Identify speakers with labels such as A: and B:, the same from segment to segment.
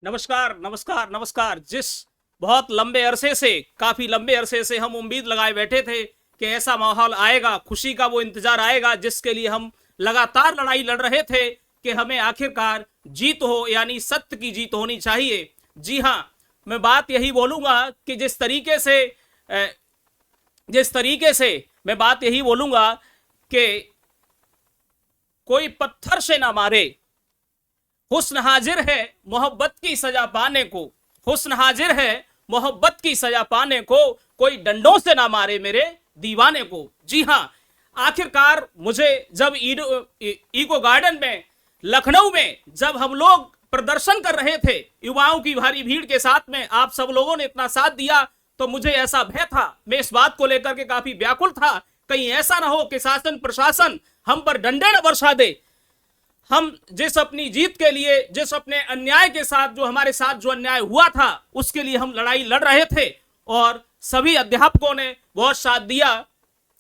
A: नमस्कार नमस्कार नमस्कार। काफी लंबे अरसे से हम उम्मीद लगाए बैठे थे कि ऐसा माहौल आएगा, खुशी का वो इंतजार आएगा जिसके लिए हम लगातार लड़ाई लड़ रहे थे कि हमें आखिरकार जीत हो, यानी सत्य की जीत होनी चाहिए। जी हाँ, मैं बात यही बोलूंगा कि जिस तरीके से मैं बात यही बोलूंगा कि कोई पत्थर से ना मारे, हुस्न हाजिर है मोहब्बत की सजा पाने को। हुस्न हाजिर है मोहब्बत की सजा पाने को, कोई डंडों से ना मारे मेरे दीवाने को। जी हाँ, आखिरकार मुझे जब इको गार्डन में लखनऊ में जब हम लोग प्रदर्शन कर रहे थे युवाओं की भारी भीड़ के साथ में, आप सब लोगों ने इतना साथ दिया तो मुझे ऐसा भय था, मैं इस बात को लेकर के काफी व्याकुल था, कहीं ऐसा ना हो कि शासन प्रशासन हम पर डंडे न बरसा दे। हम जिस अपनी जीत के लिए, जिस अपने अन्याय के साथ, जो हमारे साथ जो अन्याय हुआ था उसके लिए हम लड़ाई लड़ रहे थे और सभी अध्यापकों ने बहुत साथ दिया,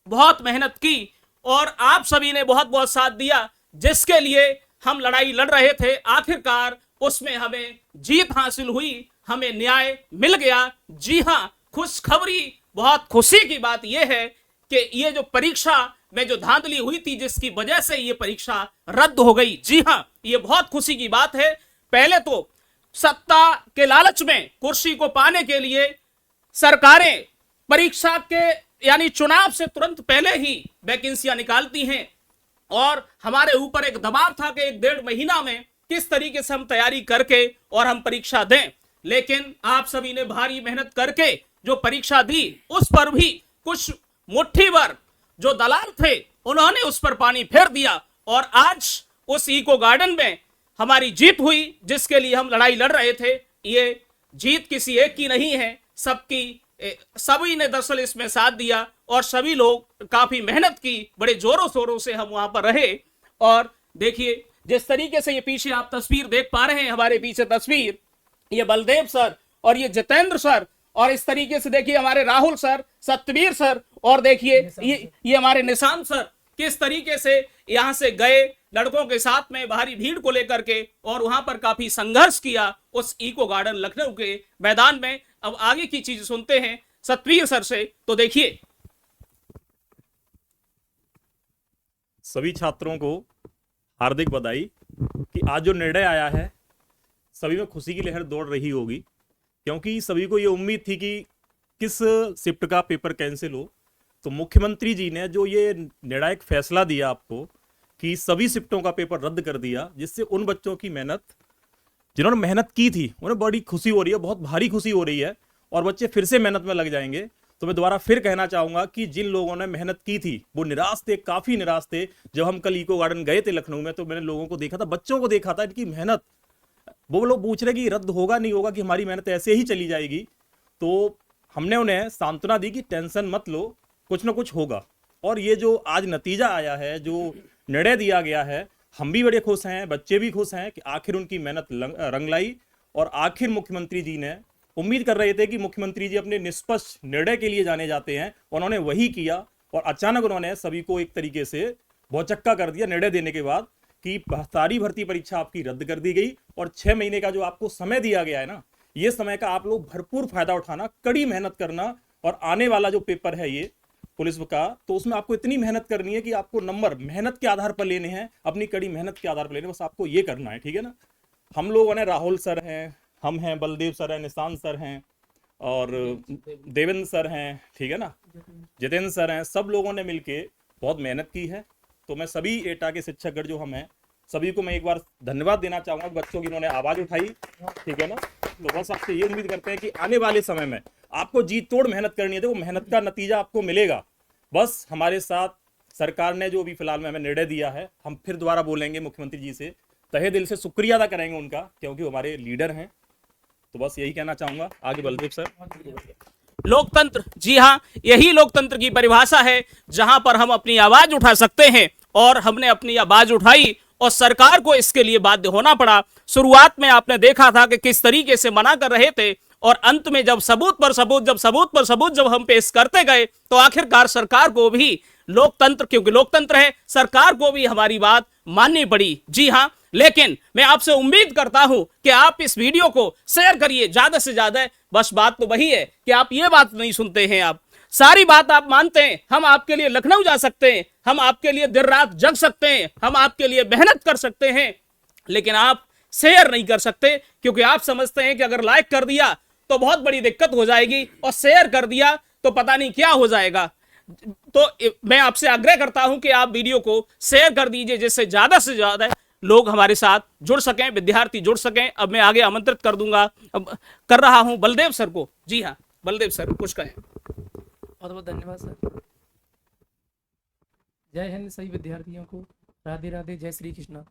A: बहुत मेहनत की और आप सभी ने बहुत बहुत साथ दिया जिसके लिए हम लड़ाई लड़ रहे थे। आखिरकार उसमें हमें जीत हासिल हुई, हमें न्याय मिल गया। जी हाँ, खुशखबरी, बहुत खुशी की बात यह है कि ये जो परीक्षा में जो धांधली हुई थी जिसकी वजह से ये परीक्षा रद्द हो गई, जी हाँ, ये बहुत खुशी की बात है। पहले तो सत्ता के लालच में कुर्सी को पाने के लिए सरकारें परीक्षा के यानी चुनाव से तुरंत पहले ही वैकेंसियां निकालती हैं और हमारे ऊपर एक दबाव था कि 1-1.5 महीना में किस तरीके से हम तैयारी करके और हम परीक्षा दें। लेकिन आप सभी ने भारी मेहनत करके जो परीक्षा दी उस पर भी कुछ मुट्ठी भर जो दलाल थे उन्होंने उस पर पानी फेर दिया और आज उस इको गार्डन में हमारी जीत हुई जिसके लिए हम लड़ाई लड़ रहे थे। ये जीत किसी एक की नहीं है, सभी ने दरअसल इसमें साथ दिया और सभी लोग काफी मेहनत की, बड़े जोरों शोरों से हम वहां पर रहे। और देखिए जिस तरीके से ये पीछे आप तस्वीर देख पा रहे हैं, हमारे पीछे तस्वीर, ये बलदेव सर और ये जितेंद्र सर और इस तरीके से देखिए हमारे राहुल सर, सत्यवीर सर और देखिए ये हमारे निशांत सर किस तरीके से यहां से गए लड़कों के साथ में भारी भीड़ को लेकर के और वहां पर काफी संघर्ष किया उस इको गार्डन लखनऊ के मैदान में। अब आगे की चीज सुनते हैं सत्यवीर सर से, तो देखिए।
B: सभी छात्रों को हार्दिक बधाई कि आज जो निर्णय आया है सभी में खुशी की लहर दौड़ रही होगी, क्योंकि सभी को ये उम्मीद थी कि किस शिफ्ट का पेपर कैंसिल हो। तो मुख्यमंत्री जी ने जो ये निर्णायक फैसला दिया आपको कि सभी शिफ्टों का पेपर रद्द कर दिया, जिससे उन बच्चों की मेहनत, जिन्होंने मेहनत की थी, उन्हें बड़ी खुशी हो रही है, बहुत भारी खुशी हो रही है और बच्चे फिर से मेहनत में लग जाएंगे। तो मैं दोबारा फिर कहना चाहूंगा कि जिन लोगों ने मेहनत की थी वो निराश थे, काफी निराश थे। जब हम कल इको गार्डन गए थे लखनऊ में तो मैंने लोगों को देखा था, बच्चों को देखा था, इनकी मेहनत, वो लोग पूछ रहे कि रद्द होगा नहीं होगा, कि हमारी मेहनत ऐसे ही चली जाएगी। तो हमने उन्हें सांत्वना दी कि टेंशन मत लो, कुछ ना कुछ होगा। और ये जो आज नतीजा आया है, जो निर्णय दिया गया है, हम भी बड़े खुश हैं, बच्चे भी खुश हैं कि आखिर उनकी मेहनत रंग लाई। और आखिर मुख्यमंत्री जी ने, उम्मीद कर रहे थे कि मुख्यमंत्री जी अपने निष्पक्ष निर्णय के लिए जाने जाते हैं, उन्होंने वही किया और अचानक उन्होंने सभी को एक तरीके से भौचक्का कर दिया निर्णय देने के बाद कि सारी भर्ती परीक्षा आपकी रद्द कर दी गई और 6 महीने का जो आपको समय दिया गया है ना, ये समय का आप लोग भरपूर फायदा उठाना, कड़ी मेहनत करना। और आने वाला जो पेपर है ये पुलिस का, तो उसमें आपको इतनी मेहनत करनी है कि आपको नंबर मेहनत के आधार पर लेने हैं, अपनी कड़ी मेहनत के आधार पर लेने, बस आपको ये करना है, ठीक है ना। हम लोगों ने, राहुल सर हैं, हम हैं, बलदेव सर हैं, निशांत सर हैं और देवेंद्र सर हैं, ठीक है ना, जितेंद्र सर हैं, सब लोगों ने मिलके बहुत मेहनत की है। तो मैं सभी एटा के शिक्षकगण जो हम हैं, सभी को मैं एक बार धन्यवाद देना चाहूंगा, बच्चों की इन्होंने आवाज उठाई, ठीक है ना। तो बस आपसे ये उम्मीद करते हैं कि आने वाले समय में आपको जी तोड़ मेहनत करनी है, तो वो मेहनत का नतीजा आपको मिलेगा। बस हमारे साथ सरकार ने जो भी फिलहाल में हमें निर्णय दिया है, हम फिर दोबारा बोलेंगे मुख्यमंत्री जी से, तहे दिल से शुक्रिया अदा करेंगे उनका, क्योंकि वो हमारे लीडर हैं। तो बस यही कहना चाहूंगा। आगे बलदेव सर।
A: लोकतंत्र, जी हाँ, यही लोकतंत्र की परिभाषा है जहां पर हम अपनी आवाज उठा सकते हैं और हमने अपनी आवाज उठाई और सरकार को इसके लिए बाध्य होना पड़ा। शुरुआत में आपने देखा था कि किस तरीके से मना कर रहे थे और अंत में जब सबूत पर सबूत जब हम पेश करते गए तो आखिरकार सरकार को भी लोकतंत्र, क्योंकि लोकतंत्र है, सरकार को भी हमारी बात माननी पड़ी। जी हाँ, लेकिन मैं आपसे उम्मीद करता हूं कि आप इस वीडियो को शेयर करिए ज्यादा से ज्यादा। बस बात तो वही है कि आप ये बात नहीं सुनते हैं, आप सारी बात आप मानते हैं। हम आपके लिए लखनऊ जा सकते हैं, हम आपके लिए दिन रात जग सकते हैं, हम आपके लिए मेहनत कर सकते हैं, लेकिन आप शेयर नहीं कर सकते, क्योंकि आप समझते हैं कि अगर लाइक कर दिया तो बहुत बड़ी दिक्कत हो जाएगी और शेयर कर दिया तो पता नहीं क्या हो जाएगा। तो मैं आपसे आग्रह करता हूं कि आप वीडियो को शेयर कर दीजिए, जिससे ज्यादा से ज्यादा लोग हमारे साथ जुड़ सकें, विद्यार्थी जुड़ सकें। अब मैं आगे आमंत्रित कर दूंगा, अब कर रहा हूं बलदेव सर को। जी हाँ, बलदेव सर कुछ कहें।
C: बहुत बहुत धन्यवाद सर। जय हिंद सभी विद्यार्थियों को, राधे राधे, जय श्री कृष्णा।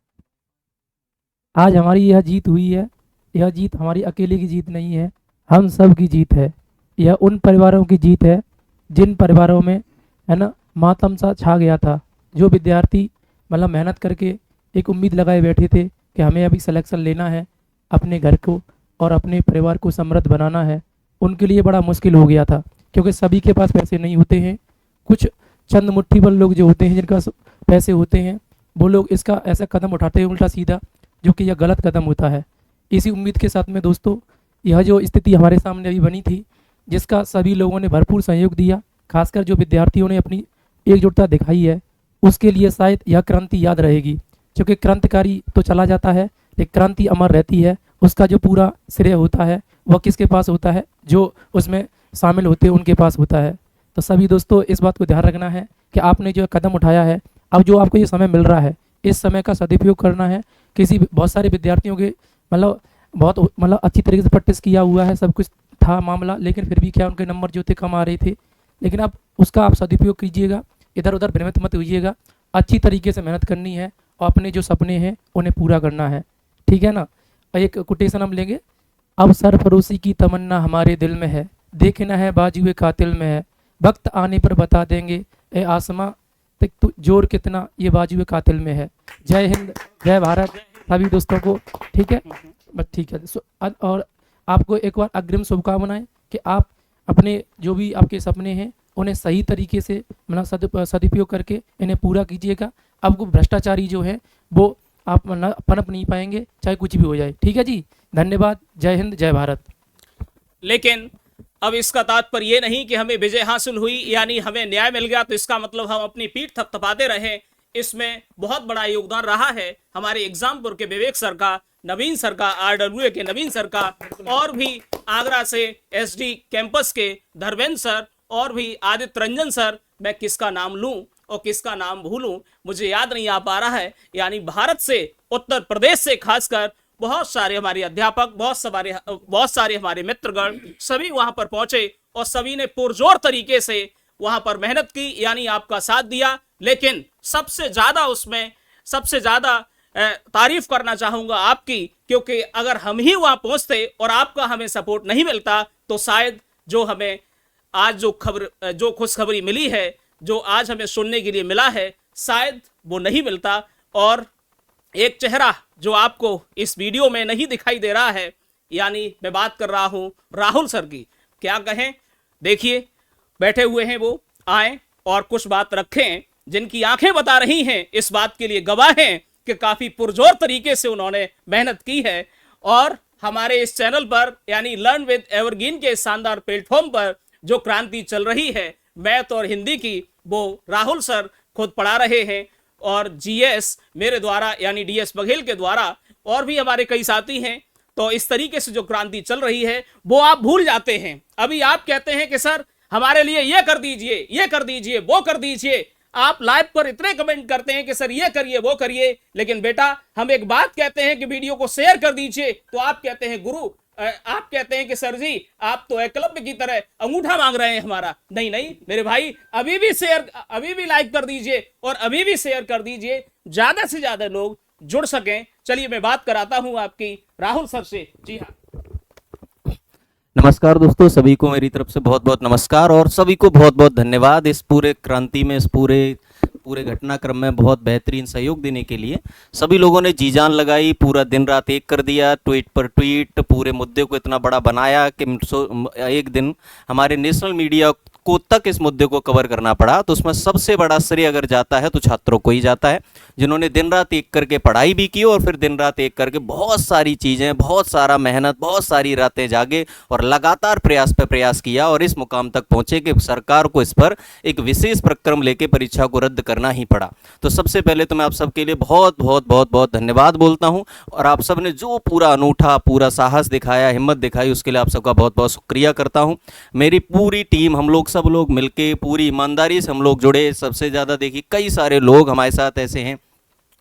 C: आज हमारी यह जीत हुई है, यह जीत हमारी अकेले की जीत नहीं है, हम सब की जीत है। यह उन परिवारों की जीत है जिन परिवारों में है ना मातम सा छा गया था। जो विद्यार्थी मतलब मेहनत करके एक उम्मीद लगाए बैठे थे कि हमें अभी सिलेक्शन लेना है, अपने घर को और अपने परिवार को समृद्ध बनाना है, उनके लिए बड़ा मुश्किल हो गया था, क्योंकि सभी के पास पैसे नहीं होते हैं। कुछ चंद मुट्ठी भर लोग जो होते हैं, जिनका पैसे होते हैं, वो लोग इसका ऐसा कदम उठाते हैं उल्टा सीधा, जो कि यह गलत कदम होता है। इसी उम्मीद के साथ में दोस्तों, यह जो स्थिति हमारे सामने अभी बनी थी, जिसका सभी लोगों ने भरपूर सहयोग दिया, खासकर जो विद्यार्थियों ने अपनी एकजुटता दिखाई है, उसके लिए शायद यह क्रांति याद रहेगी। क्योंकि क्रांतिकारी तो चला जाता है, लेकिन क्रांति अमर रहती है। उसका जो पूरा श्रेय होता है वह किसके पास होता है? जो उसमें शामिल होते हैं उनके पास होता है। तो सभी दोस्तों, इस बात को ध्यान रखना है कि आपने जो कदम उठाया है, अब जो आपको ये समय मिल रहा है, इस समय का सदुपयोग करना है। बहुत सारे विद्यार्थियों के बहुत अच्छी तरीके से प्रैक्टिस किया हुआ है, सब कुछ था मामला, लेकिन फिर भी क्या उनके नंबर जो थे कम आ रहे थे। लेकिन अब उसका आप सदुपयोग कीजिएगा, इधर उधर भ्रमित मत होइएगा, अच्छी तरीके से मेहनत करनी है और अपने जो सपने हैं उन्हें पूरा करना है, ठीक है ना। एक कोटेशन हम लेंगे। अब सरफरोशी की तमन्ना हमारे दिल में है, देखना है बाजुए कातिल में है, वक्त आने पर बता देंगे ए आसमां तक तो जोर कितना ये बाजुए कातिल में है। जय हिंद, जय भारत सभी दोस्तों को, ठीक है बस, ठीक है। और आपको एक बार अग्रिम शुभकामनाएं कि आप अपने जो भी आपके सपने हैं उन्हें सही तरीके से मतलब सदुपयोग करके इन्हें पूरा कीजिएगा। आपको भ्रष्टाचारी जो है वो आप पनप नहीं पाएंगे, चाहे कुछ भी हो जाए, ठीक है जी। धन्यवाद, जय हिंद, जय भारत।
A: लेकिन अब इसका तात्पर्य ये नहीं कि हमें विजय हासिल हुई, यानी हमें न्याय मिल गया तो इसका मतलब हम अपनी पीठ थपथपाते रहे। इसमें बहुत बड़ा योगदान रहा है हमारे एग्जामपुर के विवेक सर का, नवीन सर का, RWA के नवीन सर का, और भी आगरा से SD कैंपस के धर्मेंद्र सर, और भी आदित्य रंजन सर। मैं किसका नाम लूं और किसका नाम भूलूं मुझे याद नहीं आ पा रहा है। यानी भारत से, उत्तर प्रदेश से खासकर बहुत सारे हमारे अध्यापक, बहुत सारे हमारे मित्रगण सभी वहां पर पहुंचे और सभी ने पुरजोर तरीके से वहां पर मेहनत की, यानी आपका साथ दिया। लेकिन सबसे ज्यादा तारीफ करना चाहूंगा आपकी, क्योंकि अगर हम ही वहां पहुंचते और आपका हमें सपोर्ट नहीं मिलता तो शायद जो हमें आज जो खुशखबरी मिली है, जो आज हमें सुनने के लिए मिला है, शायद वो नहीं मिलता। और एक चेहरा जो आपको इस वीडियो में नहीं दिखाई दे रहा है, यानी मैं बात कर रहा हूं राहुल सर की। क्या कहें, देखिए बैठे हुए हैं वो, आए और कुछ बात रखें। जिनकी आंखें बता रही हैं, इस बात के लिए गवाह हैं कि काफी पुरजोर तरीके से उन्होंने मेहनत की है। और हमारे इस चैनल पर यानी लर्न विद एवरग्रीन के शानदार प्लेटफॉर्म पर जो क्रांति चल रही है मैथ और हिंदी की, वो राहुल सर खुद पढ़ा रहे हैं, और GS मेरे द्वारा यानी DS बघेल के द्वारा, और भी हमारे कई साथी हैं। तो इस तरीके से जो क्रांति चल रही है वो आप भूल जाते हैं। अभी आप कहते हैं कि सर हमारे लिए ये कर दीजिए, ये कर दीजिए, वो कर दीजिए। आप लाइव पर इतने कमेंट करते हैं कि सर ये करिए, वो करिए, लेकिन बेटा हम एक बात कहते हैं कि वीडियो को शेयर कर दीजिए तो आप कहते हैं गुरु, आप कहते हैं कि सर जी आप तो एकलव्य की तरह अंगूठा मांग रहे हैं हमारा। नहीं नहीं मेरे भाई, अभी भी शेयर, अभी भी लाइक कर दीजिए और अभी भी शेयर कर दीजिए, ज्यादा से ज्यादा लोग जुड़ सकें। चलिए मैं बात कराता हूं आपकी राहुल सर से। जी हाँ,
D: नमस्कार दोस्तों, सभी को मेरी तरफ से बहुत बहुत नमस्कार और सभी को बहुत बहुत धन्यवाद इस पूरे क्रांति में, इस पूरे घटनाक्रम में बहुत बेहतरीन सहयोग देने के लिए। सभी लोगों ने जी जान लगाई, पूरा दिन रात एक कर दिया, ट्वीट पर ट्वीट, पूरे मुद्दे को इतना बड़ा बनाया कि एक दिन हमारे नेशनल मीडिया को तक इस मुद्दे को कवर करना पड़ा, तो उसमें सबसे बड़ा श्रेय अगर जाता है तो छात्रों को ही जाता है, जिन्होंने दिन रात एक करके पढ़ाई भी की और फिर दिन रात एक करके बहुत सारी चीज़ें, बहुत सारा मेहनत, बहुत सारी रातें जागे और लगातार प्रयास पे प्रयास किया और इस मुकाम तक पहुंचे कि सरकार को इस पर एक विशेष प्रक्रम लेके परीक्षा को रद्द करना ही पड़ा। तो सबसे पहले तो मैं आप सबके लिए बहुत बहुत बहुत बहुत धन्यवाद बोलता हूं और आप सब ने जो पूरा अनूठा, पूरा साहस दिखाया, हिम्मत दिखाई, उसके लिए आप सबका बहुत बहुत शुक्रिया करता हूं। मेरी पूरी टीम, हम लोग सब लोग मिलके पूरी ईमानदारी से हम लोग जुड़े। सबसे ज़्यादा देखिए कई सारे लोग हमारे साथ ऐसे हैं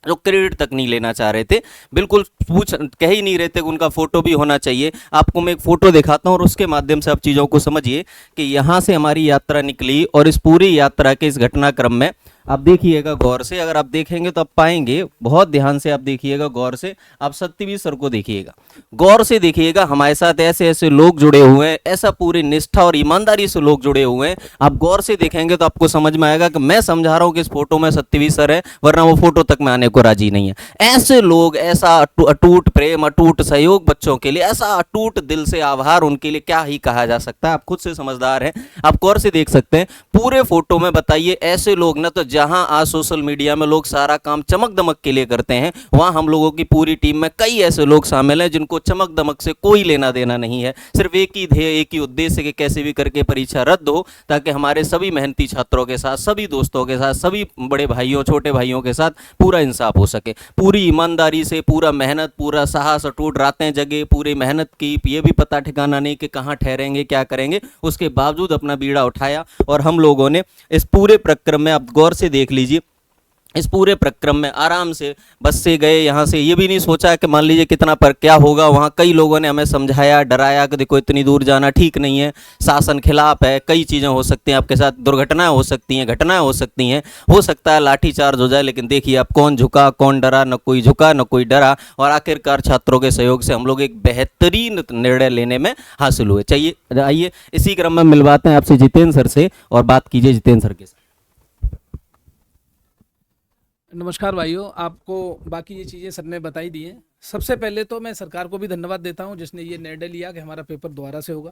D: जो क्रेडिट तक नहीं लेना चाह रहे थे, बिल्कुल कह ही नहीं रहे थे कि उनका फ़ोटो भी होना चाहिए। आपको मैं एक फ़ोटो दिखाता हूँ और उसके माध्यम से आप चीज़ों को समझिए कि यहाँ से हमारी यात्रा निकली और इस पूरी यात्रा के इस घटनाक्रम में आप देखिएगा गौर से, अगर आप देखेंगे तो आप पाएंगे, बहुत ध्यान से आप देखिएगा गौर से, आप सत्यवीर सर को देखिएगा, गौर से देखिएगा, हमारे साथ ऐसे ऐसे लोग जुड़े हुए हैं, ऐसा पूरी निष्ठा और ईमानदारी से लोग जुड़े हुए हैं। आप गौर से देखेंगे तो आपको समझ में आएगा कि मैं समझा रहा हूँ कि इस फोटो में सत्यवीर सर है, वरना वो फोटो तक में आने को राजी नहीं है। ऐसे लोग, ऐसा अटूट प्रेम, अटूट सहयोग बच्चों के लिए, ऐसा अटूट दिल से आभार, उनके लिए क्या ही कहा जा सकता है। आप खुद से समझदार हैं, आप गौर से देख सकते हैं पूरे फोटो में। बताइए ऐसे लोग न तो जहां आज सोशल मीडिया में लोग सारा काम चमक दमक के लिए करते हैं, वहां हम लोगों की पूरी टीम में कई ऐसे लोग शामिल हैं जिनको चमक दमक से कोई लेना देना नहीं है। सिर्फ एक ही ध्येय, एक ही उद्देश्य कि कैसे भी करके परीक्षा रद्द हो, ताकि हमारे सभी मेहनती छात्रों के साथ, सभी दोस्तों के साथ, सभी बड़े भाइयों, छोटे भाइयों के साथ पूरा इंसाफ हो सके। पूरी ईमानदारी से, पूरा मेहनत, पूरा साहस, अटूट रातें जगे, पूरी मेहनत की, ये भी पता ठिकाना नहीं कि कहाँ ठहरेंगे, क्या करेंगे, उसके बावजूद अपना बीड़ा उठाया और हम लोगों ने इस पूरे प्रक्रम में, आप गौर से देख लीजिए, इस पूरे प्रक्रम में आराम से बस से गए यहाँ से। ये भी नहीं सोचा कि मान लीजिए कितना पर क्या होगा। वहाँ कई लोगों ने हमें समझाया, डराया कि देखो इतनी दूर जाना ठीक नहीं है, शासन खिलाफ है, कई चीज़ें हो सकती हैं, आपके साथ दुर्घटनाएं हो सकती हैं, घटनाएं हो सकती हैं, हो सकता है लाठीचार्ज हो जाए। लेकिन देखिए अब कौन झुका, कौन डरा, न कोई झुका न कोई डरा, और आखिरकार छात्रों के सहयोग से हम लोग एक बेहतरीन निर्णय लेने में हासिल हुए। चाहिए आइए इसी क्रम में मिलवाते हैं आपसे जितेंद्र सर से और बात कीजिए जितेंद्र सर के साथ।
E: नमस्कार भाइयों, आपको बाकी ये चीज़ें सर ने बताई दी हैं। सबसे पहले तो मैं सरकार को भी धन्यवाद देता हूं जिसने ये निर्णय लिया कि हमारा पेपर दोबारा से होगा।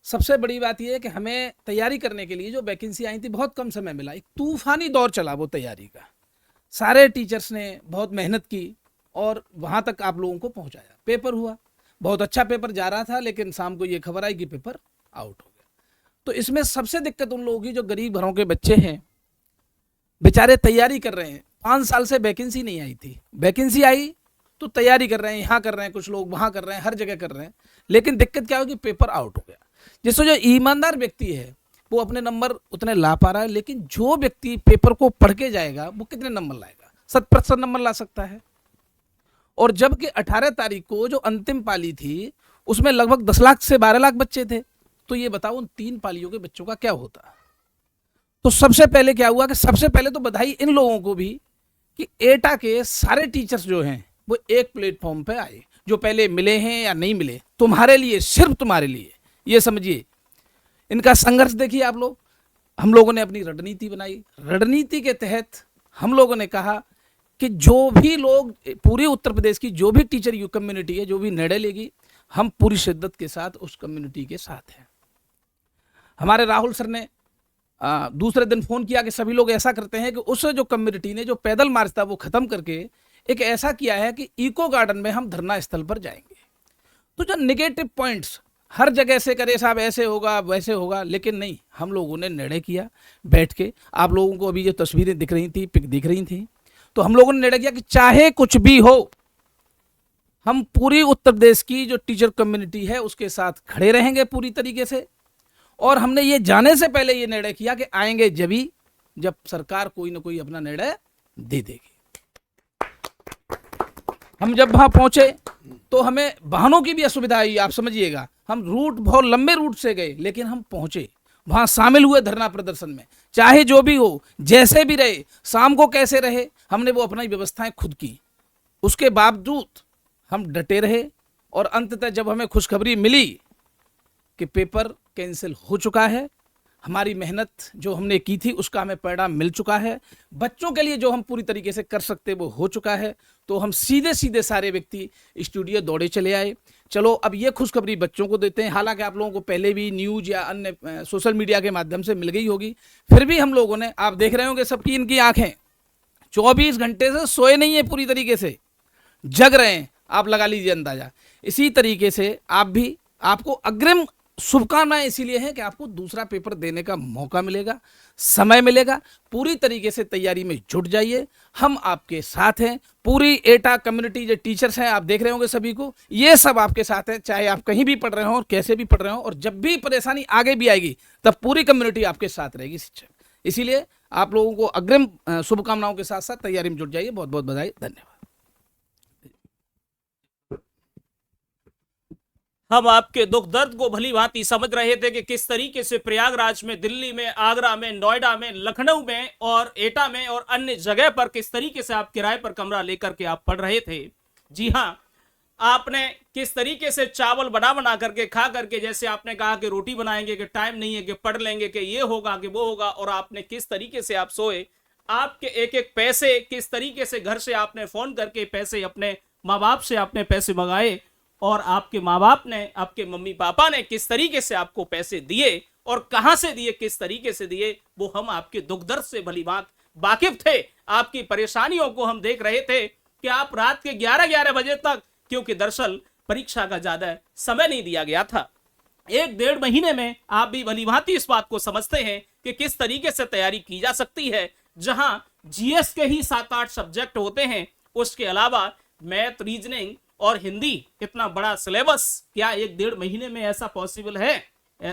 E: सबसे बड़ी बात ये है कि हमें तैयारी करने के लिए जो वैकेंसी आई थी बहुत कम समय मिला, एक तूफानी दौर चला वो तैयारी का। सारे टीचर्स ने बहुत मेहनत की और वहाँ तक आप लोगों को पहुँचाया। पेपर हुआ, बहुत अच्छा पेपर जा रहा था, लेकिन शाम को ये खबर आई कि पेपर आउट हो गया। तो इसमें सबसे दिक्कत उन लोगों की जो गरीब घरों के बच्चे हैं, बेचारे तैयारी कर रहे हैं। 5 साल से वैकेंसी नहीं आई थी, वैकेंसी आई तो तैयारी कर रहे हैं, यहाँ कर रहे हैं, कुछ लोग वहाँ कर रहे हैं, हर जगह कर रहे हैं, लेकिन दिक्कत क्या होगी, पेपर आउट हो गया। जिससे जो ईमानदार व्यक्ति है वो अपने नंबर उतने ला पा रहा है, लेकिन जो व्यक्ति पेपर को पढ़ के जाएगा वो कितने नंबर लाएगा, 100% नंबर ला सकता है। और जबकि 18 तारीख को जो अंतिम पाली थी उसमें लगभग 10 लाख से 12 लाख बच्चे थे। तो ये बताओ उन 3 पालियों के बच्चों का क्या होता। तो सबसे पहले क्या हुआ कि सबसे पहले तो बधाई इन लोगों को भी कि एटा के सारे टीचर्स जो हैं वो एक प्लेटफॉर्म पे आए, जो पहले मिले हैं या नहीं मिले, तुम्हारे लिए, सिर्फ तुम्हारे लिए, ये समझिए। इनका संघर्ष देखिए आप लोग। हम लोगों ने अपनी रणनीति बनाई, रणनीति के तहत हम लोगों ने कहा कि जो भी लोग, पूरे उत्तर प्रदेश की जो भी टीचर कम्युनिटी है, जो भी निर्णय लेगी, हम पूरी शिद्दत के साथ उस कम्युनिटी के साथ हैं। हमारे राहुल सर ने दूसरे दिन फोन किया कि सभी लोग ऐसा करते हैं कि उस जो कम्युनिटी ने जो पैदल मार्च था वो खत्म करके एक ऐसा किया है कि इको गार्डन में हम धरना स्थल पर जाएंगे। तो जो नेगेटिव पॉइंट्स हर जगह से करे साहब ऐसे होगा वैसे होगा, लेकिन नहीं, हम लोगों ने निर्णय किया बैठ के। आप लोगों को अभी जो तस्वीरें दिख रही थी, पिक दिख रही थी, तो हम लोगों ने निर्णय किया कि चाहे कुछ भी हो, हम पूरी उत्तर प्रदेश की जो टीचर कम्युनिटी है उसके साथ खड़े रहेंगे पूरी तरीके से। और हमने ये जाने से पहले ये निर्णय किया कि आएंगे जब सरकार कोई ना कोई अपना निर्णय दे देगी। हम जब वहां पहुंचे तो हमें वाहनों की भी असुविधा आई, आप समझिएगा। हम रूट बहुत लंबे रूट से गए, लेकिन हम पहुंचे, वहां शामिल हुए धरना प्रदर्शन में। चाहे जो भी हो, जैसे भी रहे, शाम को कैसे रहे, हमने वो अपनी व्यवस्थाएं खुद की। उसके बावजूद हम डटे रहे और अंततः जब हमें खुशखबरी मिली कि पेपर कैंसिल हो चुका है, हमारी मेहनत जो हमने की थी उसका हमें परिणाम मिल चुका है, बच्चों के लिए जो हम पूरी तरीके से कर सकते वो हो चुका है, तो हम सीधे सीधे सारे व्यक्ति स्टूडियो दौड़े चले आए। चलो अब ये खुशखबरी बच्चों को देते हैं। हालांकि आप लोगों को पहले भी न्यूज या अन्य सोशल मीडिया के माध्यम से मिल गई होगी, फिर भी हम लोगों ने, आप देख रहे होंगे सबकी इनकी आंखें 24 घंटे से सोए नहीं है, पूरी तरीके से जग रहे हैं, आप लगा लीजिए अंदाजा। इसी तरीके से आप भी, आपको अग्रिम शुभकामनाएं इसीलिए हैं कि आपको दूसरा पेपर देने का मौका मिलेगा, समय मिलेगा। पूरी तरीके से तैयारी में जुट जाइए, हम आपके साथ हैं। पूरी एटा कम्युनिटी जो टीचर्स हैं, आप देख रहे होंगे सभी को, ये सब आपके साथ हैं, चाहे आप कहीं भी पढ़ रहे हो और कैसे भी पढ़ रहे हो। और जब भी परेशानी आगे भी आएगी तब पूरी कम्युनिटी आपके साथ रहेगी शिक्षक। इसीलिए आप लोगों को अग्रिम शुभकामनाओं के साथ साथ तैयारी में जुट जाइए। बहुत बहुत बधाई, धन्यवाद।
A: हम आपके दुख दर्द को भली भांति समझ रहे थे कि किस तरीके से प्रयागराज में, दिल्ली में, आगरा में, नोएडा में, लखनऊ में और एटा में और अन्य जगह पर किस तरीके से आप किराए पर कमरा लेकर के आप पढ़ रहे थे। जी हां, आपने किस तरीके से चावल बना बना करके खा करके, जैसे आपने कहा कि रोटी बनाएंगे कि टाइम नहीं है कि पढ़ लेंगे कि ये होगा कि वो होगा, और आपने किस तरीके से आप सोए। आपके एक एक पैसे किस तरीके से घर से आपने फोन करके पैसे अपने माँ बाप से आपने पैसे मंगाए, और आपके माँ बाप ने, आपके मम्मी पापा ने किस तरीके से आपको पैसे दिए और कहां से दिए, किस तरीके से दिए, वो हम आपके दुख दर्द से भली बात वाकिफ थे। आपकी परेशानियों को हम देख रहे थे कि आप रात के 11-11 बजे तक, क्योंकि दरअसल परीक्षा का ज्यादा समय नहीं दिया गया था, 1-1.5 महीने में आप भी भली भांति इस बात को समझते हैं कि किस तरीके से तैयारी की जा सकती है। जहां जीएस के ही 7-8 सब्जेक्ट होते हैं, उसके अलावा मैथ, रीजनिंग और हिंदी, इतना बड़ा सिलेबस, क्या 1-1.5 महीने में ऐसा पॉसिबल है?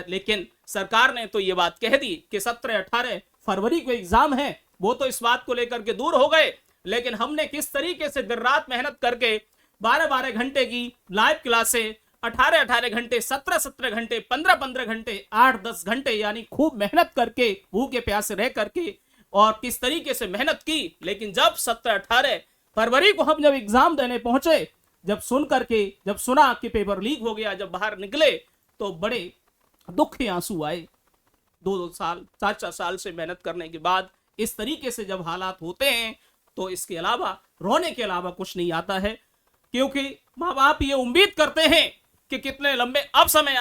A: लेकिन सरकार ने तो ये बात कह दी कि 17-18 फरवरी को एग्जाम है। वो तो इस बात को लेकर के दूर हो गए, लेकिन हमने किस तरीके से दिन रात मेहनत करके 12-12 घंटे की लाइव क्लासें, 18-18 घंटे, 17-17 घंटे, 15-15 घंटे, 8-10 घंटे, यानी खूब मेहनत करके, भूखे प्यासे रह करके, और किस तरीके से मेहनत की। लेकिन जब 17-18 फरवरी को हम जब एग्जाम देने पहुंचे, जब सुना कि पेपर लीक हो गया, जब बाहर निकले तो बड़े दुख के आंसू आए। 2-2 साल, 4-4 साल से मेहनत करने के बाद इस तरीके से जब हालात होते हैं तो इसके अलावा, रोने के अलावा कुछ नहीं आता है। क्योंकि माँ बाप ये उम्मीद करते हैं कि कितने लंबे अब समय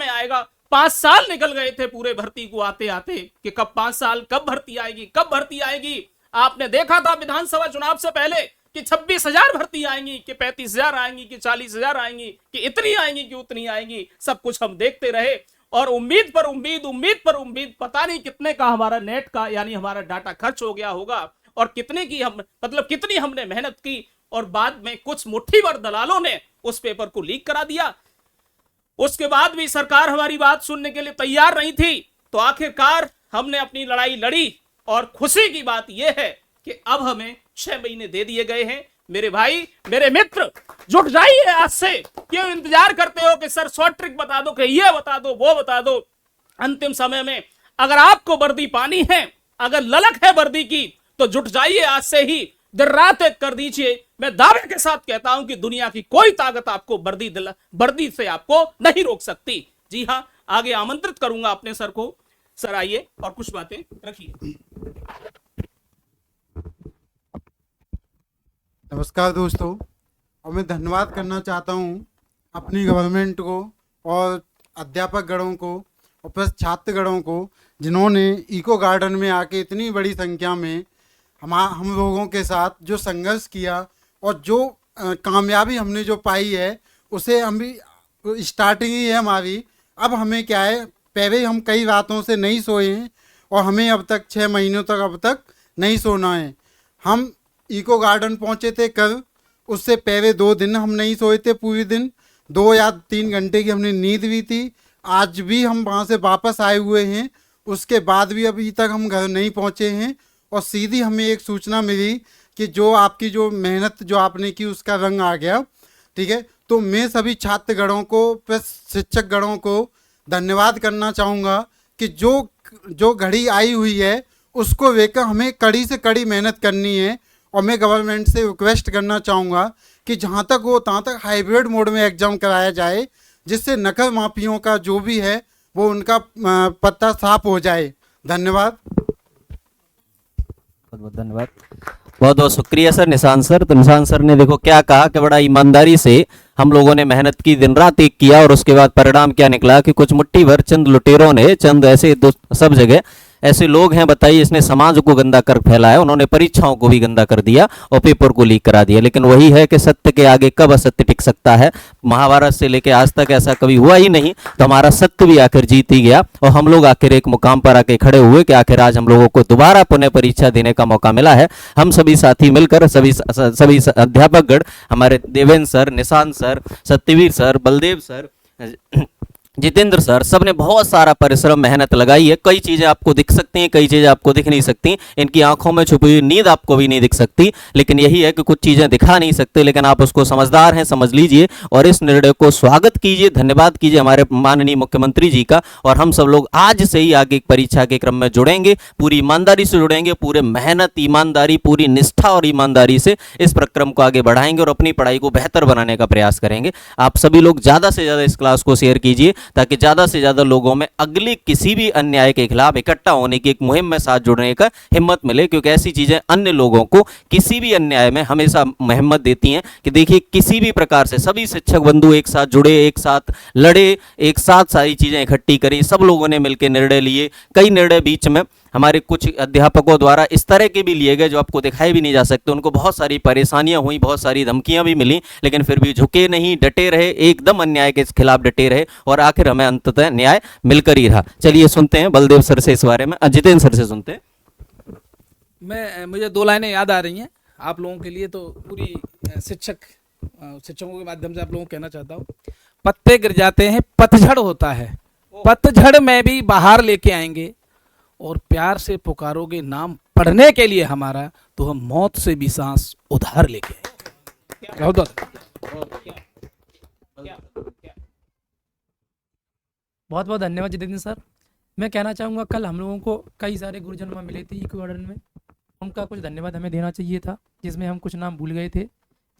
A: आएगा। 5 साल निकल गए थे पूरे भर्ती को आते आते कि कब 5 साल, कब भर्ती आएगी। आपने देखा था विधानसभा चुनाव से पहले कि 26,000 भर्ती आएंगी, कि 35,000 आएंगी, कि 40,000 आएंगी, कि इतनी आएंगी, कि उतनी आएंगी। सब कुछ हम देखते रहे और उम्मीद पर उम्मीद, पता नहीं कितने का हमारा नेट का, यानी हमारा डाटा खर्च हो गया होगा, और कितनी हमने मेहनत की, और बाद में कुछ मुट्ठी भर दलालों ने उस पेपर को लीक करा दिया। उसके बाद भी सरकार हमारी बात सुनने के लिए तैयार नहीं थी। तो आखिरकार हमने अपनी लड़ाई लड़ी, और खुशी की बात यह है कि अब हमें 6 महीने दे दिए गए हैं। मेरे भाई, मेरे मित्र, जुट जाइए आज से। क्यों इंतजार करते हो कि सर शॉर्ट ट्रिक बता दो, कि ये बता दो, वो बता दो। अंतिम समय में अगर आपको वर्दी पानी है, अगर ललक है वर्दी की, तो जुट जाइए आज से ही, दिन रात एक कर दीजिए। मैं दावे के साथ कहता हूं कि दुनिया की कोई ताकत आपको वर्दी से आपको नहीं रोक सकती। जी हां, आगे आमंत्रित करूंगा अपने सर को। सर आइए और कुछ बातें रखिए।
F: नमस्कार दोस्तों, और मैं धन्यवाद करना चाहता हूं अपनी गवर्नमेंट को और अध्यापक गणों को और प्लस छात्रगणों को, जिन्होंने इको गार्डन में आके इतनी बड़ी संख्या में हम लोगों के साथ जो संघर्ष किया, और जो कामयाबी हमने जो पाई है, उसे हम भी स्टार्टिंग ही है हमारी। अब हमें क्या है, पहले हम कई रातों से नहीं सोए हैं, और हमें अब तक 6 महीनों तक अब तक नहीं सोना है। हम इको गार्डन पहुंचे थे कल, उससे पहले 2 दिन हम नहीं सोए थे, पूरे दिन 2 या 3 घंटे की हमने नींद भी थी। आज भी हम वहां से वापस आए हुए हैं, उसके बाद भी अभी तक हम घर नहीं पहुंचे हैं, और सीधी हमें एक सूचना मिली कि जो आपकी जो मेहनत जो आपने की उसका रंग आ गया। ठीक है, तो मैं सभी छात्रगणों को प्लस शिक्षक गणों को धन्यवाद करना चाहूँगा कि जो घड़ी आई हुई है उसको लेकर हमें कड़ी से कड़ी मेहनत करनी है। और मैं गवर्नमेंट से रिक्वेस्ट करना चाहूँगा कि जहाँ तक हो तहाँ तक हाइब्रिड मोड में एग्ज़ाम कराया जाए, जिससे नकल माफियों का जो भी है वो उनका पत्ता साफ हो जाए। धन्यवाद।
D: बहुत बहुत धन्यवाद, बहुत बहुत शुक्रिया सर, निशांत सर। तो निशांत सर ने देखो क्या कहा कि बड़ा ईमानदारी से हम लोगों ने मेहनत की, दिन रात एक किया, और उसके बाद परिणाम क्या निकला कि कुछ मुट्ठी भर चंद लुटेरों ने, चंद ऐसे सब जगह ऐसे लोग हैं, बताइए, इसने समाज को गंदा कर फैलाया, उन्होंने परीक्षाओं को भी गंदा कर दिया और पेपर को लीक करा दिया। लेकिन वही है कि सत्य के आगे कब असत्य टिक सकता है। महाभारत से लेकर आज तक ऐसा कभी हुआ ही नहीं, तो हमारा सत्य भी आखिर जीत ही गया और हम लोग आखिर एक मुकाम पर आके खड़े हुए कि आखिर आज हम लोगों को दोबारा पुनः परीक्षा देने का मौका मिला है। हम सभी साथी मिलकर, सभी अध्यापकगण, हमारे Devendra sir, Nishant sir, Satyaveer sir, Baldev sir, Jitendra sir, सब ने बहुत सारा परिश्रम, मेहनत लगाई है। कई चीज़ें आपको दिख सकती हैं, कई चीज़ें आपको दिख नहीं सकती, इनकी आंखों में छुपी हुई नींद आपको भी नहीं दिख सकती, लेकिन यही है कि कुछ चीज़ें दिखा नहीं सकते, लेकिन आप उसको समझदार हैं, समझ लीजिए और इस निर्णय को स्वागत कीजिए, धन्यवाद कीजिए हमारे माननीय मुख्यमंत्री जी का। और हम सब लोग आज से ही आगे परीक्षा के क्रम में जुड़ेंगे, पूरी ईमानदारी से जुड़ेंगे, पूरे मेहनत, ईमानदारी, पूरी निष्ठा और ईमानदारी से इस प्रक्रम को आगे बढ़ाएंगे और अपनी पढ़ाई को बेहतर बनाने का प्रयास करेंगे। आप सभी लोग ज़्यादा से ज़्यादा इस क्लास को शेयर कीजिए ताकि ज़्यादा से ज़्यादा लोगों में अगली किसी भी अन्याय के खिलाफ इकट्ठा होने की एक मुहिम में साथ जुड़ने का हिम्मत मिले, क्योंकि ऐसी चीज़ें अन्य लोगों को किसी भी अन्याय में हमेशा हिम्मत देती हैं कि देखिए, किसी भी प्रकार से सभी शिक्षक बंधु एक साथ जुड़े, एक साथ लड़े, एक साथ सारी चीज़ें इकट्ठी करी, सब लोगों ने मिलकर निर्णय लिए। कई निर्णय बीच में हमारे कुछ अध्यापकों द्वारा इस तरह के भी लिए गए जो आपको दिखाई भी नहीं जा सकते, उनको बहुत सारी परेशानियां हुई, बहुत सारी धमकियां भी मिली, लेकिन फिर भी झुके नहीं, डटे रहे, एकदम अन्याय के खिलाफ डटे रहे और आखिर हमें अंततः न्याय मिलकर ही रहा। चलिए सुनते हैं बलदेव सर से इस बारे में, जितेंद्र सर से सुनते हैं।
E: मुझे 2 लाइनें याद आ रही हैं आप लोगों के लिए, तो पूरी शिक्षकों के माध्यम से आप लोगों को कहना चाहता हूँ। पत्ते गिर जाते हैं, पतझड़ होता है, पतझड़ में भी बाहर लेके आएंगे, और प्यार से पुकारोगे नाम पढ़ने के लिए हमारा, तो हम मौत से भी सांस उधार लेके आएंगे।
C: बहुत बहुत धन्यवाद जितेंद्र सर। मैं कहना चाहूँगा, कल हम लोगों को कई सारे गुरुजन वहाँ मिले थे इको गार्डन में, उनका कुछ धन्यवाद हमें देना चाहिए था, जिसमें हम कुछ नाम भूल गए थे,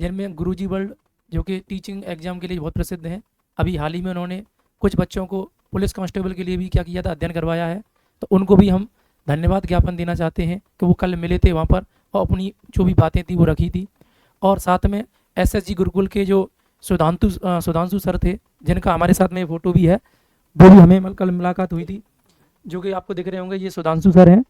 C: जिनमें गुरुजी वर्ल्ड, जो कि टीचिंग एग्जाम के लिए बहुत प्रसिद्ध हैं। अभी हाल ही में उन्होंने कुछ बच्चों को पुलिस कांस्टेबल के लिए भी क्या किया था, अध्ययन करवाया है, तो उनको भी हम धन्यवाद ज्ञापन देना चाहते हैं कि वो कल मिले थे वहाँ पर और अपनी जो भी बातें थी वो रखी थी। और साथ में एसएसजी गुरुकुल के जो सुधांशु सर थे, जिनका हमारे साथ में फ़ोटो भी है, वो भी हमें कल मुलाकात हुई थी, जो कि आपको दिख रहे होंगे, ये सुधांशु सर हैं।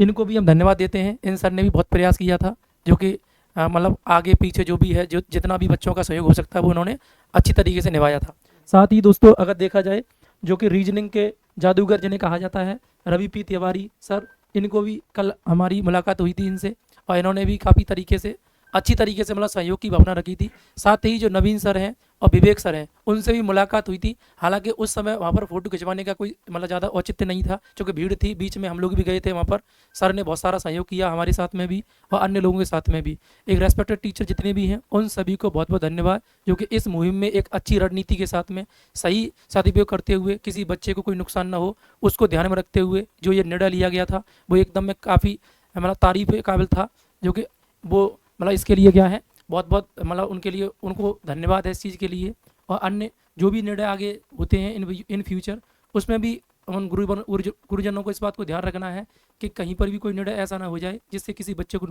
C: इनको भी हम धन्यवाद देते हैं। इन सर ने भी बहुत प्रयास किया था, जो कि मतलब आगे पीछे जो भी है, जो जितना भी बच्चों का सहयोग हो सकता है वो उन्होंने अच्छी तरीके से निभाया था। साथ ही दोस्तों, अगर देखा जाए, जो कि रीजनिंग के जादूगर जिन्हें कहा जाता है, रवि पी तिवारी सर, इनको भी कल हमारी मुलाकात हुई थी इनसे, और इन्होंने भी काफ़ी तरीके से अच्छी तरीके से मतलब सहयोग की भावना रखी थी। साथ ही जो नवीन सर हैं और विवेक सर हैं, उनसे भी मुलाकात हुई थी। हालांकि उस समय वहाँ पर फ़ोटो खिंचवाने का कोई मतलब ज़्यादा औचित्य नहीं था, क्योंकि भीड़ थी, बीच में हम लोग भी गए थे वहाँ पर। सर ने बहुत सारा सहयोग किया हमारे साथ में भी और अन्य लोगों के साथ में भी। एक रेस्पेक्टेड टीचर जितने भी हैं, उन सभी को बहुत बहुत धन्यवाद, जो कि इस मुहिम में एक अच्छी रणनीति के साथ में सही सदुपयोग करते हुए, किसी बच्चे को कोई नुकसान ना हो उसको ध्यान में रखते हुए जो ये निर्णय लिया गया था, वो एकदम में काफ़ी मतलब तारीफ के काबिल था, जो कि वो मतलब इसके लिए क्या है, बहुत बहुत मतलब उनके लिए उनको धन्यवाद है इस चीज़ के लिए। और अन्य जो भी निर्णय आगे होते हैं इन फ्यूचर, उसमें भी उन गुरुजनों को इस बात को ध्यान रखना है कि कहीं पर भी कोई निर्णय ऐसा ना हो जाए जिससे किसी बच्चे को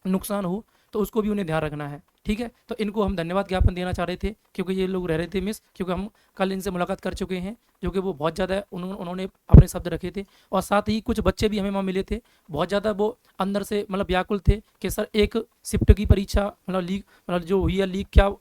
C: नुकसान हो, तो उसको भी उन्हें ध्यान रखना है। ठीक है, तो इनको हम धन्यवाद ज्ञापन देना चाह रहे थे, क्योंकि ये लोग रह रहे थे मिस, क्योंकि हम कल इनसे मुलाकात कर चुके हैं, जो कि वो बहुत ज़्यादा उन्होंने अपने शब्द रखे थे। और साथ ही कुछ बच्चे भी हमें वहाँ मिले थे, बहुत ज़्यादा वो अंदर से मतलब व्याकुल थे कि सर एक शिफ्ट की परीक्षा मतलब लीक मतलब जो हुई है लीक, क्या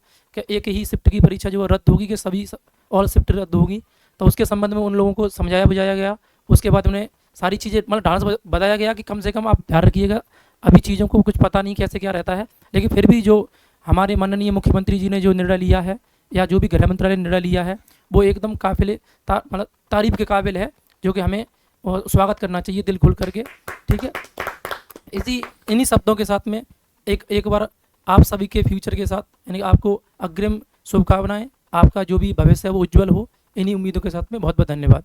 C: एक ही शिफ्ट की परीक्षा जो रद्द होगी कि सभी ऑल शिफ्ट रद्द होगी। तो उसके संबंध में उन लोगों को समझाया बुझाया गया। उसके बाद उन्हें सारी चीज़ें मतलब डांस बताया गया कि कम से कम आप ध्यान रखिएगा, अभी चीज़ों को कुछ पता नहीं कैसे क्या रहता है, लेकिन फिर भी जो हमारे माननीय मुख्यमंत्री जी ने जो निर्णय लिया है, या जो भी गृह मंत्रालय ने निर्णय लिया है, वो एकदम काबिल मतलब तारीफ के काबिल है, जो कि हमें स्वागत करना चाहिए दिल खोल करके। ठीक है, इन्हीं शब्दों के साथ में एक बार आप सभी के फ्यूचर के साथ, यानी आपको अग्रिम शुभकामनाएं, आपका जो भी भविष्य है वो उज्जवल हो, इन्हीं उम्मीदों के साथ में बहुत बहुत धन्यवाद।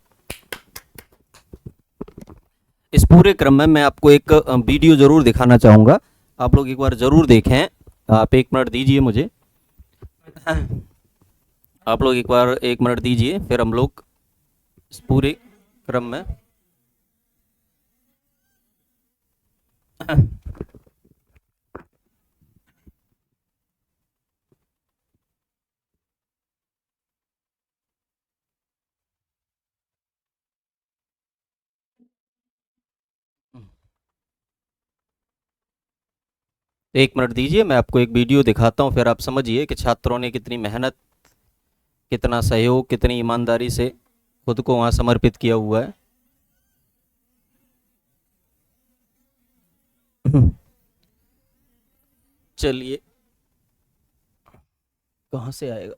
D: इस पूरे क्रम में मैं आपको एक वीडियो जरूर दिखाना चाहूँगा, आप लोग एक बार ज़रूर देखें। आप 1 मिनट दीजिए मुझे, आप लोग एक बार 1 मिनट दीजिए, फिर हम लोग इस पूरे क्रम में तो 1 मिनट दीजिए, मैं आपको एक वीडियो दिखाता हूँ, फिर आप समझिए कि छात्रों ने कितनी मेहनत, कितना सहयोग, कितनी ईमानदारी से खुद को वहाँ समर्पित किया हुआ है। चलिए, कहाँ से आएगा?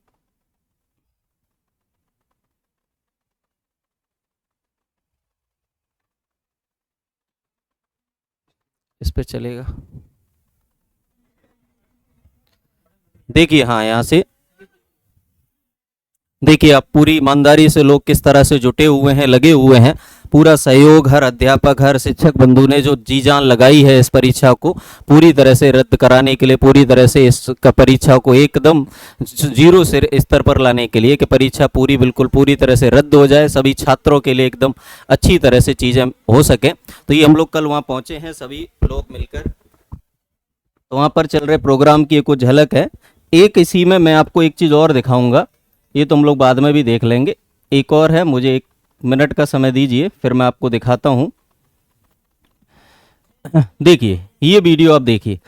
D: इस पे चलेगा। देखिए, हाँ, यहाँ से देखिए आप, पूरी ईमानदारी से लोग किस तरह से जुटे हुए हैं, लगे हुए हैं। पूरा सहयोग, हर अध्यापक, हर शिक्षक बंधु ने जो जी जान लगाई है इस परीक्षा को पूरी तरह से रद्द कराने के लिए, पूरी तरह से इस परीक्षा को एकदम जीरो से स्तर पर लाने के लिए, कि परीक्षा बिल्कुल पूरी तरह से रद्द हो जाए, सभी छात्रों के लिए एकदम अच्छी तरह से चीज़ें हो सकें। तो ये हम लोग कल वहाँ पहुँचे हैं सभी लोग मिलकर, तो वहाँ पर चल रहे प्रोग्राम की कुछ झलक है। एक इसी में मैं आपको एक चीज़ और दिखाऊंगा, ये तो हम लोग बाद में भी देख लेंगे। एक और है, मुझे 1 मिनट का समय दीजिए, फिर मैं आपको दिखाता हूँ। देखिए, ये वीडियो आप देखिए।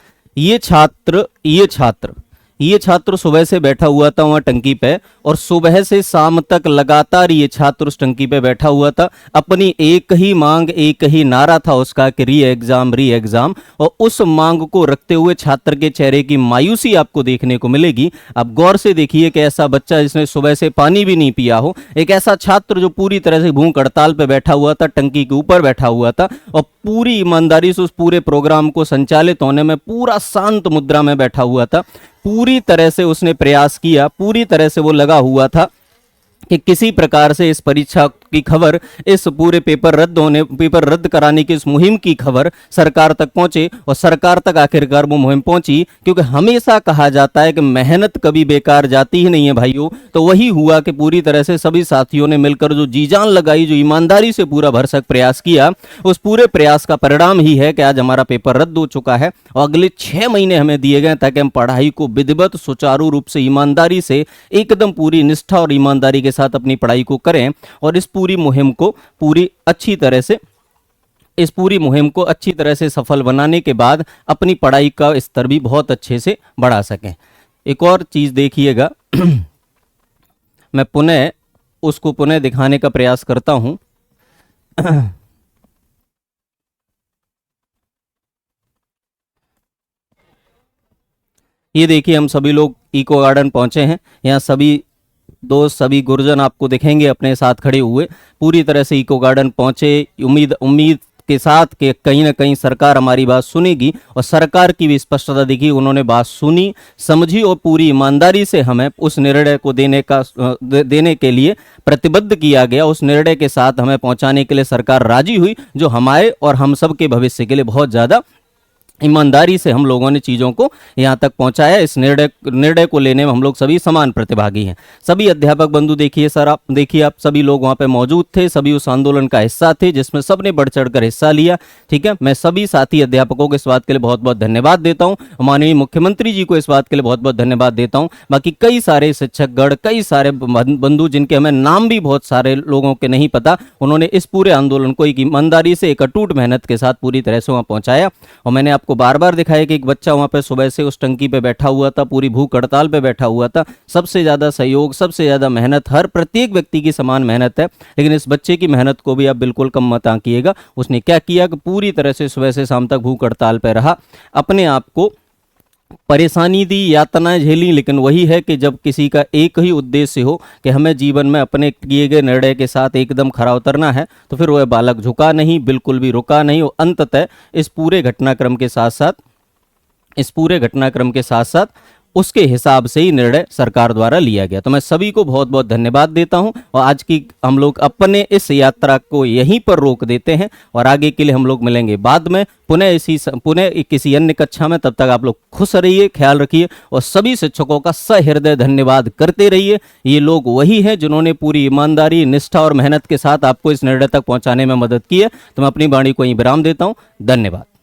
D: ये छात्र सुबह से बैठा हुआ था वहाँ टंकी पे, और सुबह से शाम तक लगातार ये छात्र उस टंकी पे बैठा हुआ था। अपनी एक ही मांग, एक ही नारा था उसका कि री एग्जाम, और उस मांग को रखते हुए छात्र के चेहरे की मायूसी आपको देखने को मिलेगी। आप गौर से देखिए कि ऐसा बच्चा जिसने सुबह से पानी भी नहीं पिया हो, एक ऐसा छात्र जो पूरी तरह से भूख हड़ताल पे बैठा हुआ था, टंकी के ऊपर बैठा हुआ था, और पूरी ईमानदारी से उस पूरे प्रोग्राम को संचालित होने में पूरा शांत मुद्रा में बैठा हुआ था। पूरी तरह से उसने प्रयास किया, पूरी तरह से वो लगा हुआ था कि किसी प्रकार से इस परीक्षा की खबर, इस पूरे पेपर रद्द कराने की इस मुहिम की खबर सरकार तक पहुंचे, और सरकार तक आखिरकार वो मुहिम पहुंची। क्योंकि हमेशा कहा जाता है कि मेहनत कभी बेकार जाती ही नहीं है भाइयों। तो वही हुआ कि पूरी तरह से सभी साथियों ने मिलकर जो जी जान लगाई, जो ईमानदारी से पूरा भरसक प्रयास किया, उस पूरे प्रयास का परिणाम ही है कि आज हमारा पेपर रद्द हो चुका है, और अगले 6 महीने हमें दिए गए ताकि हम पढ़ाई को विधिवत, सुचारू रूप से, ईमानदारी से, एकदम पूरी निष्ठा और ईमानदारी के साथ अपनी पढ़ाई को करें, और इस पूरी मुहिम को अच्छी तरह से सफल बनाने के बाद अपनी पढ़ाई का स्तर भी बहुत अच्छे से बढ़ा सकें। एक और चीज देखिएगा, मैं पुनः दिखाने का प्रयास करता हूं। ये देखिए, हम सभी लोग इको गार्डन पहुंचे हैं। यहाँ सभी दोस्त, सभी गुरुजन आपको दिखेंगे अपने साथ खड़े हुए, पूरी तरह से इको गार्डन पहुंचे, उम्मीद के साथ कि कहीं ना कहीं सरकार हमारी बात सुनेगी, और सरकार की भी स्पष्टता दिखी। उन्होंने बात सुनी, समझी, और पूरी ईमानदारी से हमें उस निर्णय को देने के लिए प्रतिबद्ध किया गया। उस निर्णय के साथ हमें पहुंचाने के लिए सरकार राजी हुई, जो हमारे और हम सब के भविष्य के लिए बहुत ज़्यादा ईमानदारी से हम लोगों ने चीज़ों को यहाँ तक पहुँचाया। इस निर्णय को लेने में हम लोग सभी समान प्रतिभागी हैं। सभी अध्यापक बंधु देखिए, सर आप देखिए, आप सभी लोग वहाँ पे मौजूद थे, सभी उस आंदोलन का हिस्सा थे जिसमें सबने बढ़ चढ़ कर हिस्सा लिया। ठीक है, मैं सभी साथी अध्यापकों को इस बात के लिए बहुत बहुत धन्यवाद देता हूँ, माननीय मुख्यमंत्री जी को इस बात के लिए बहुत बहुत धन्यवाद देता हूँ। बाकी कई सारे शिक्षकगण, कई सारे बंधु जिनके हमें नाम भी बहुत सारे लोगों के नहीं पता, उन्होंने इस पूरे आंदोलन को एक ईमानदारी से, एक अटूट मेहनत के साथ पूरी तरह से वहाँ पहुँचाया। और मैंने आपको बार बार दिखाया कि एक बच्चा वहां पे सुबह से उस टंकी पे बैठा हुआ था, पूरी भूख हड़ताल पे बैठा हुआ था। सबसे ज्यादा सहयोग, सबसे ज्यादा मेहनत हर प्रत्येक व्यक्ति की समान मेहनत है, लेकिन इस बच्चे की मेहनत को भी आप बिल्कुल कम मत आंकिएगा। उसने क्या किया कि पूरी तरह से सुबह से शाम तक भूख हड़ताल पे रहा, अपने आप को परेशानी दी, यातनाएं झेली, लेकिन वही है कि जब किसी का एक ही उद्देश्य हो कि हमें जीवन में अपने किए गए निर्णय के साथ एकदम खरा उतरना है, तो फिर वह बालक झुका नहीं, बिल्कुल भी रुका नहीं, और अंततः इस पूरे घटनाक्रम के साथ साथ उसके हिसाब से ही निर्णय सरकार द्वारा लिया गया। तो मैं सभी को बहुत बहुत धन्यवाद देता हूं, और आज की हम लोग अपने इस यात्रा को यहीं पर रोक देते हैं, और आगे के लिए हम लोग मिलेंगे बाद में पुनः किसी अन्य कक्षा में। तब तक आप लोग खुश रहिए, ख्याल रखिए, और सभी शिक्षकों का सहृदय धन्यवाद करते रहिए। ये लोग वही हैं जिन्होंने पूरी ईमानदारी, निष्ठा और मेहनत के साथ आपको इस निर्णय तक पहुंचाने में मदद की है। तो मैं अपनी वाणी को यहीं विराम देता हूं। धन्यवाद।